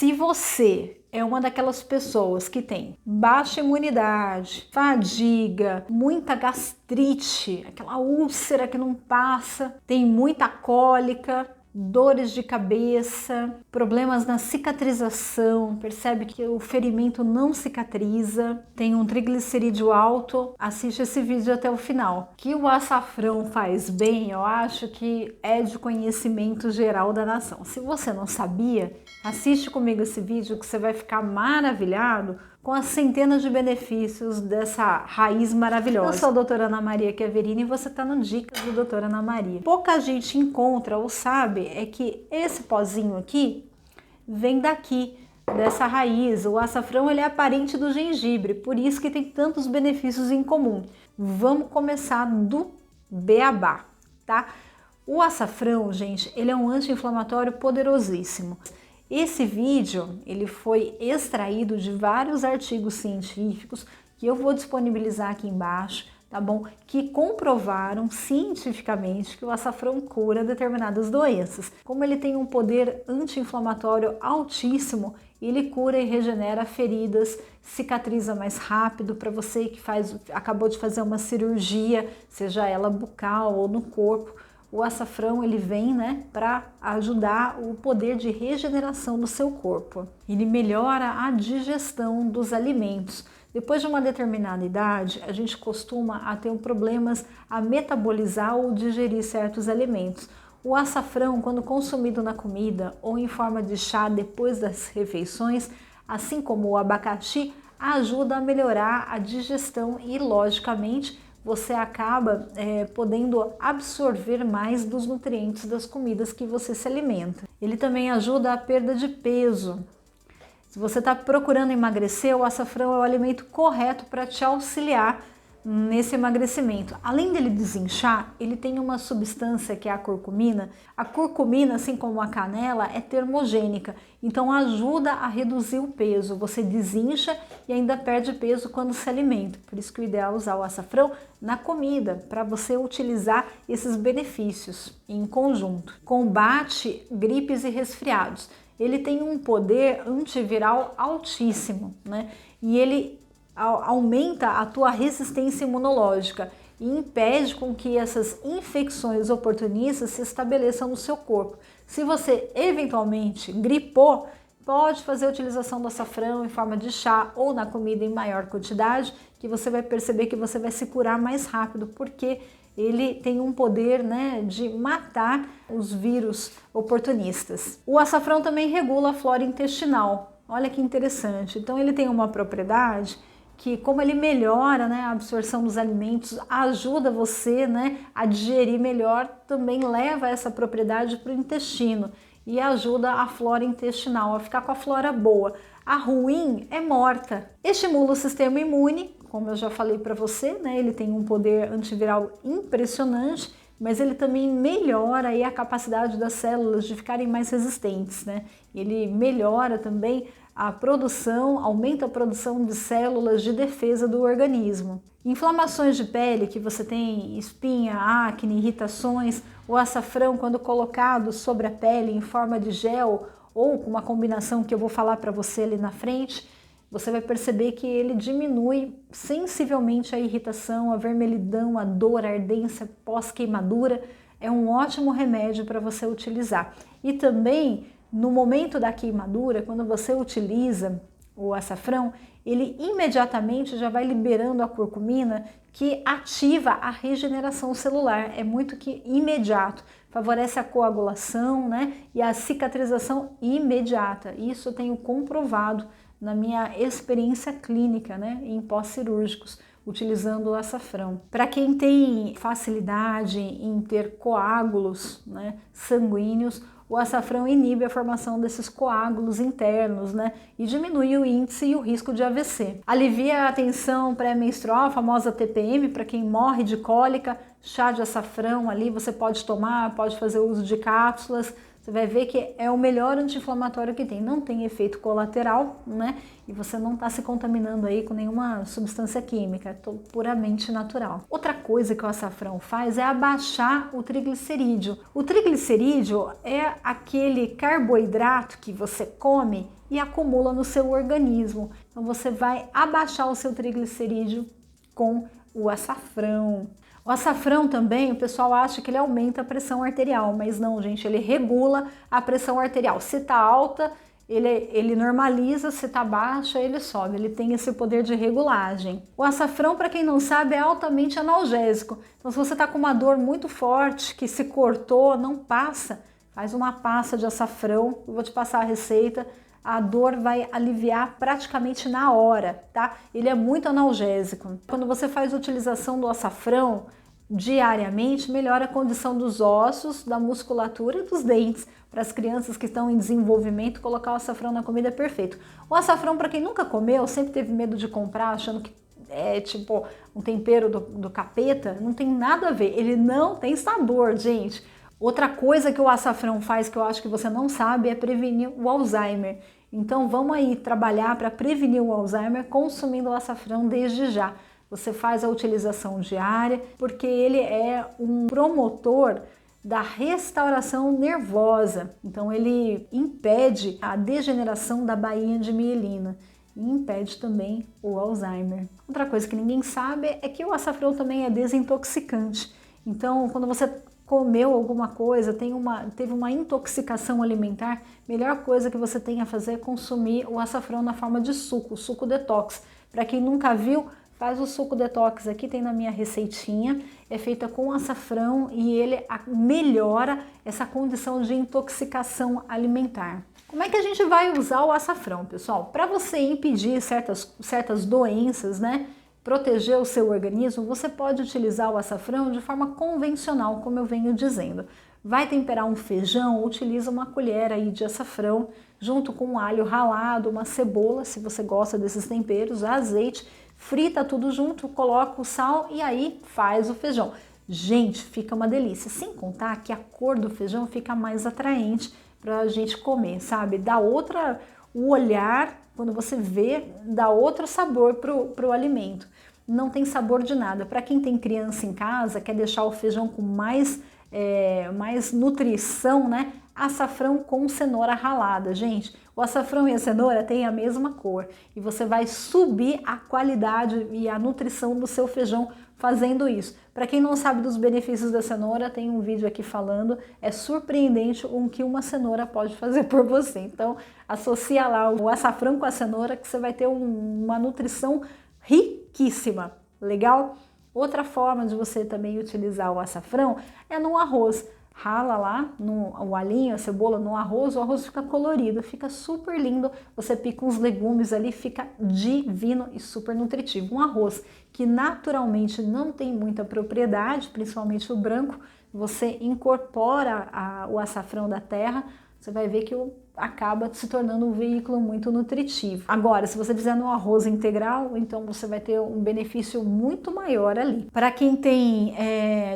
Se você é uma daquelas pessoas que tem baixa imunidade, fadiga, muita gastrite, aquela úlcera que não passa, tem muita cólica, dores de cabeça, problemas na cicatrização, percebe que o ferimento não cicatriza, tem um triglicerídeo alto, assiste esse vídeo até o final. Que o açafrão faz bem, eu acho que é de conhecimento geral da nação. Se você não sabia, assiste comigo esse vídeo que você vai ficar maravilhado com as centenas de benefícios dessa raiz maravilhosa. Eu sou a doutora Ana Maria Chiaverini e você está no Dicas do Doutora Ana Maria. Pouca gente encontra ou sabe é que esse pozinho aqui vem daqui, dessa raiz. O açafrão ele é parente do gengibre, por isso que tem tantos benefícios em comum. Vamos começar do beabá, tá? O açafrão, gente, ele é um anti-inflamatório poderosíssimo. Esse vídeo ele foi extraído de vários artigos científicos que eu vou disponibilizar aqui embaixo, tá bom? Que comprovaram cientificamente que o açafrão cura determinadas doenças. Como ele tem um poder anti-inflamatório altíssimo, ele cura e regenera feridas, cicatriza mais rápido para você que acabou de fazer uma cirurgia, seja ela bucal ou no corpo. O açafrão ele vem, né, para ajudar o poder de regeneração do seu corpo. Ele melhora a digestão dos alimentos. Depois de uma determinada idade, a gente costuma a ter problemas a metabolizar ou digerir certos alimentos. O açafrão, quando consumido na comida ou em forma de chá depois das refeições, assim como o abacaxi, ajuda a melhorar a digestão e, logicamente, você acaba podendo absorver mais dos nutrientes das comidas que você se alimenta. Ele também ajuda a perda de peso. Se você está procurando emagrecer, o açafrão é o alimento correto para te auxiliar nesse emagrecimento. Além dele desinchar, ele tem uma substância que é a curcumina. A curcumina, assim como a canela, é termogênica, então ajuda a reduzir o peso. Você desincha e ainda perde peso quando se alimenta. Por isso que o ideal é usar o açafrão na comida, para você utilizar esses benefícios em conjunto. Combate gripes e resfriados. Ele tem um poder antiviral altíssimo, né? E ele aumenta a tua resistência imunológica e impede com que essas infecções oportunistas se estabeleçam no seu corpo. Se você eventualmente gripou, pode fazer a utilização do açafrão em forma de chá ou na comida em maior quantidade, que você vai perceber que você vai se curar mais rápido, porque ele tem um poder, né, de matar os vírus oportunistas. O açafrão também regula a flora intestinal. Olha que interessante. Então ele tem uma propriedade que, como ele melhora, né, a absorção dos alimentos, ajuda você, né, a digerir melhor, também leva essa propriedade para o intestino e ajuda a flora intestinal a ficar com a flora boa. A ruim é morta. Estimula o sistema imune, como eu já falei para você, né, ele tem um poder antiviral impressionante, mas ele também melhora aí a capacidade das células de ficarem mais resistentes, né? Ele melhora também a produção, aumenta a produção de células de defesa do organismo. Inflamações de pele, que você tem espinha, acne, irritações, o açafrão, quando colocado sobre a pele em forma de gel ou com uma combinação que eu vou falar para você ali na frente, você vai perceber que ele diminui sensivelmente a irritação, a vermelhidão, a dor, a ardência pós-queimadura. É um ótimo remédio para você utilizar. E também, no momento da queimadura, quando você utiliza o açafrão, ele imediatamente já vai liberando a curcumina, que ativa a regeneração celular. É muito que imediato. Favorece a coagulação, né, e a cicatrização imediata. Isso eu tenho comprovado na minha experiência clínica, né, em pós-cirúrgicos, utilizando o açafrão. Para quem tem facilidade em ter coágulos, né, sanguíneos, o açafrão inibe a formação desses coágulos internos, né, e diminui o índice e o risco de AVC. Alivia a tensão pré-menstrual, a famosa TPM, para quem morre de cólica. Chá de açafrão ali você pode tomar, pode fazer uso de cápsulas, você vai ver que é o melhor anti-inflamatório que tem. Não tem efeito colateral, né? E você não está se contaminando aí com nenhuma substância química, é puramente natural. Outra coisa que o açafrão faz é abaixar o triglicerídeo. O triglicerídeo é aquele carboidrato que você come e acumula no seu organismo. Então você vai abaixar o seu triglicerídeo com o açafrão. O açafrão também, o pessoal acha que ele aumenta a pressão arterial, mas não, gente, ele regula a pressão arterial. Se tá alta, ele normaliza, se tá baixa, ele sobe, ele tem esse poder de regulagem. O açafrão, para quem não sabe, é altamente analgésico. Então, se você tá com uma dor muito forte, que se cortou, não passa, faz uma pasta de açafrão, eu vou te passar a receita, a dor vai aliviar praticamente na hora, tá? Ele é muito analgésico. Quando você faz a utilização do açafrão diariamente, melhora a condição dos ossos, da musculatura e dos dentes. Para as crianças que estão em desenvolvimento, colocar o açafrão na comida é perfeito. O açafrão, para quem nunca comeu, sempre teve medo de comprar, achando que é tipo um tempero do capeta, não tem nada a ver. Ele não tem sabor, gente. Outra coisa que o açafrão faz, que eu acho que você não sabe, é prevenir o Alzheimer. Então vamos aí trabalhar para prevenir o Alzheimer consumindo o açafrão desde já. Você faz a utilização diária, porque ele é um promotor da restauração nervosa. Então ele impede a degeneração da bainha de mielina e impede também o Alzheimer. Outra coisa que ninguém sabe é que o açafrão também é desintoxicante. Então quando você comeu alguma coisa, teve uma intoxicação alimentar, melhor coisa que você tem a fazer é consumir o açafrão na forma de suco detox. Para quem nunca viu, faz o suco detox aqui, tem na minha receitinha, é feita com açafrão e ele melhora essa condição de intoxicação alimentar. Como é que a gente vai usar o açafrão, pessoal? Para você impedir certas doenças, né? Proteger o seu organismo, você pode utilizar o açafrão de forma convencional, como eu venho dizendo. Vai temperar um feijão, utiliza uma colher aí de açafrão, junto com um alho ralado, uma cebola, se você gosta desses temperos, azeite, frita tudo junto, coloca o sal e aí faz o feijão. Gente, fica uma delícia, sem contar que a cor do feijão fica mais atraente para a gente comer, sabe? O olhar, quando você vê, dá outro sabor pro alimento. Não tem sabor de nada. Para quem tem criança em casa, quer deixar o feijão com mais nutrição, né? Açafrão com cenoura ralada. Gente, o açafrão e a cenoura têm a mesma cor e você vai subir a qualidade e a nutrição do seu feijão fazendo isso. Para quem não sabe dos benefícios da cenoura, tem um vídeo aqui falando, é surpreendente o que uma cenoura pode fazer por você. Então, associa lá o açafrão com a cenoura que você vai ter uma nutrição riquíssima, legal? Outra forma de você também utilizar o açafrão é no arroz. Rala lá o alhinho, a cebola no arroz, o arroz fica colorido, fica super lindo, você pica uns legumes ali, fica divino e super nutritivo. Um arroz que naturalmente não tem muita propriedade, principalmente o branco, você incorpora o açafrão da terra, você vai ver que acaba se tornando um veículo muito nutritivo. Agora, se você fizer no arroz integral, então você vai ter um benefício muito maior ali. Para quem tem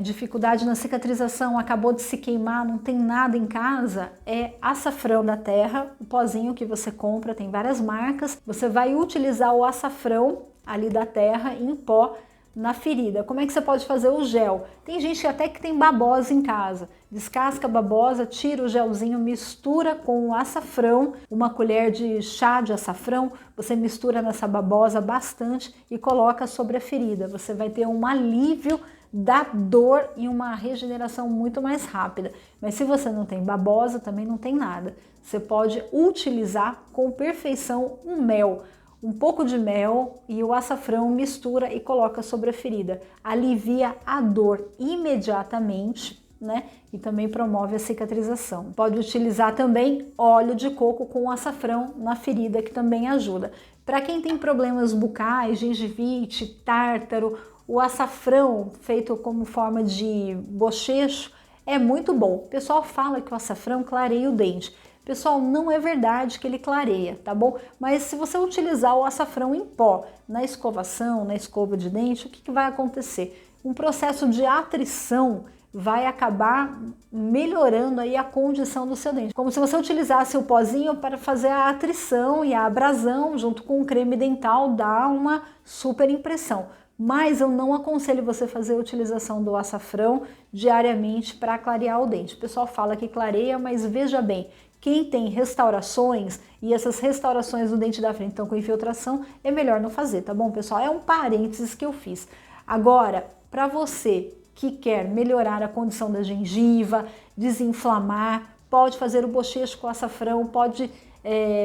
dificuldade na cicatrização, acabou de se queimar, não tem nada em casa, é açafrão da terra, o pozinho que você compra, tem várias marcas. Você vai utilizar o açafrão ali da terra em pó na ferida. Como é que você pode fazer o gel? Tem gente até que tem babosa em casa. Descasca a babosa, tira o gelzinho, mistura com o açafrão, uma colher de chá de açafrão, você mistura nessa babosa bastante e coloca sobre a ferida. Você vai ter um alívio da dor e uma regeneração muito mais rápida. Mas se você não tem babosa, também não tem nada. Você pode utilizar com perfeição um mel. Um pouco de mel e o açafrão mistura e coloca sobre a ferida. Alivia a dor imediatamente, né? E também promove a cicatrização. Pode utilizar também óleo de coco com açafrão na ferida, que também ajuda. Para quem tem problemas bucais, gengivite, tártaro, o açafrão feito como forma de bochecho é muito bom. O pessoal fala que o açafrão clareia o dente. Pessoal, não é verdade que ele clareia, tá bom? Mas se você utilizar o açafrão em pó na escovação, na escova de dente, o que vai acontecer? Um processo de atrição vai acabar melhorando aí a condição do seu dente. Como se você utilizasse o pozinho para fazer a atrição e a abrasão junto com o creme dental, dá uma super impressão. Mas eu não aconselho você fazer a utilização do açafrão diariamente para clarear o dente. O pessoal fala que clareia, mas veja bem, quem tem restaurações e essas restaurações do dente da frente estão com infiltração, é melhor não fazer, tá bom, pessoal? É um parênteses que eu fiz. Agora, para você que quer melhorar a condição da gengiva, desinflamar, pode fazer o bochecho com açafrão, pode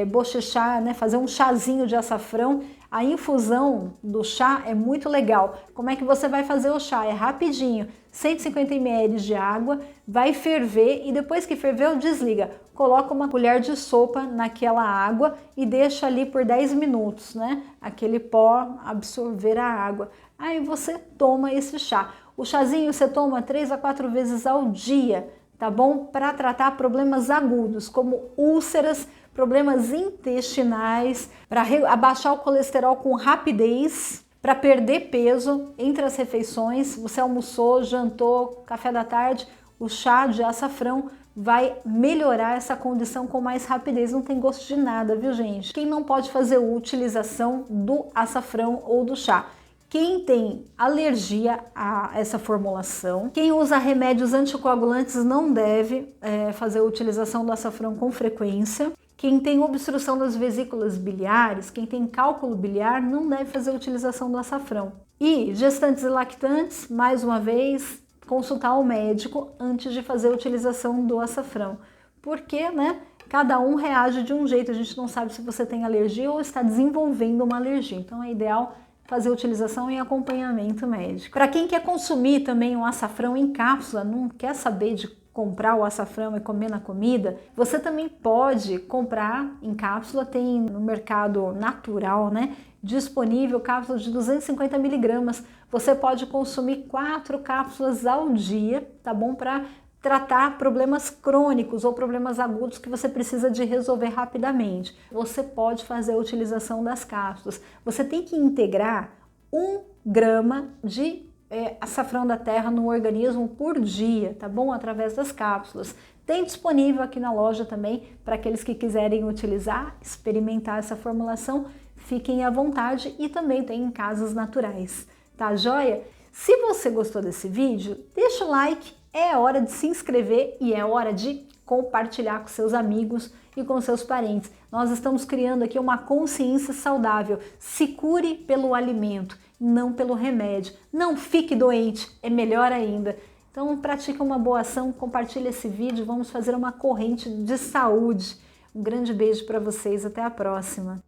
bochechar, né, fazer um chazinho de açafrão. A infusão do chá é muito legal. Como é que você vai fazer o chá? É rapidinho, 150 ml de água, vai ferver e depois que ferveu, desliga. Coloca uma colher de sopa naquela água e deixa ali por 10 minutos, né? Aquele pó absorver a água. Aí você toma esse chá. O chazinho você toma 3 a 4 vezes ao dia, tá bom? Para tratar problemas agudos, como úlceras, problemas intestinais, para abaixar o colesterol com rapidez, para perder peso entre as refeições. Você almoçou, jantou, café da tarde, o chá de açafrão vai melhorar essa condição com mais rapidez. Não tem gosto de nada, viu, gente? Quem não pode fazer a utilização do açafrão ou do chá? Quem tem alergia a essa formulação, quem usa remédios anticoagulantes não deve fazer a utilização do açafrão com frequência. Quem tem obstrução das vesículas biliares, quem tem cálculo biliar, não deve fazer a utilização do açafrão. E gestantes e lactantes, mais uma vez, consultar o médico antes de fazer a utilização do açafrão. Porque, né, cada um reage de um jeito, a gente não sabe se você tem alergia ou está desenvolvendo uma alergia. Então é ideal fazer utilização em acompanhamento médico. Para quem quer consumir também o açafrão em cápsula, não quer saber de comprar o açafrão e comer na comida, você também pode comprar em cápsula, tem no mercado natural, né, disponível cápsulas de 250 miligramas. Você pode consumir 4 cápsulas ao dia, tá bom? Para tratar problemas crônicos ou problemas agudos que você precisa de resolver rapidamente. Você pode fazer a utilização das cápsulas. Você tem que integrar 1 grama de açafrão da terra no organismo por dia, tá bom? Através das cápsulas. Tem disponível aqui na loja também para aqueles que quiserem utilizar, experimentar essa formulação, fiquem à vontade, e também tem em casas naturais, tá joia? Se você gostou desse vídeo, deixa o like, é hora de se inscrever e é hora de compartilhar com seus amigos e com seus parentes. Nós estamos criando aqui uma consciência saudável. Se cure pelo alimento, não pelo remédio. Não fique doente, é melhor ainda. Então pratique uma boa ação, compartilhe esse vídeo, vamos fazer uma corrente de saúde. Um grande beijo para vocês, até a próxima.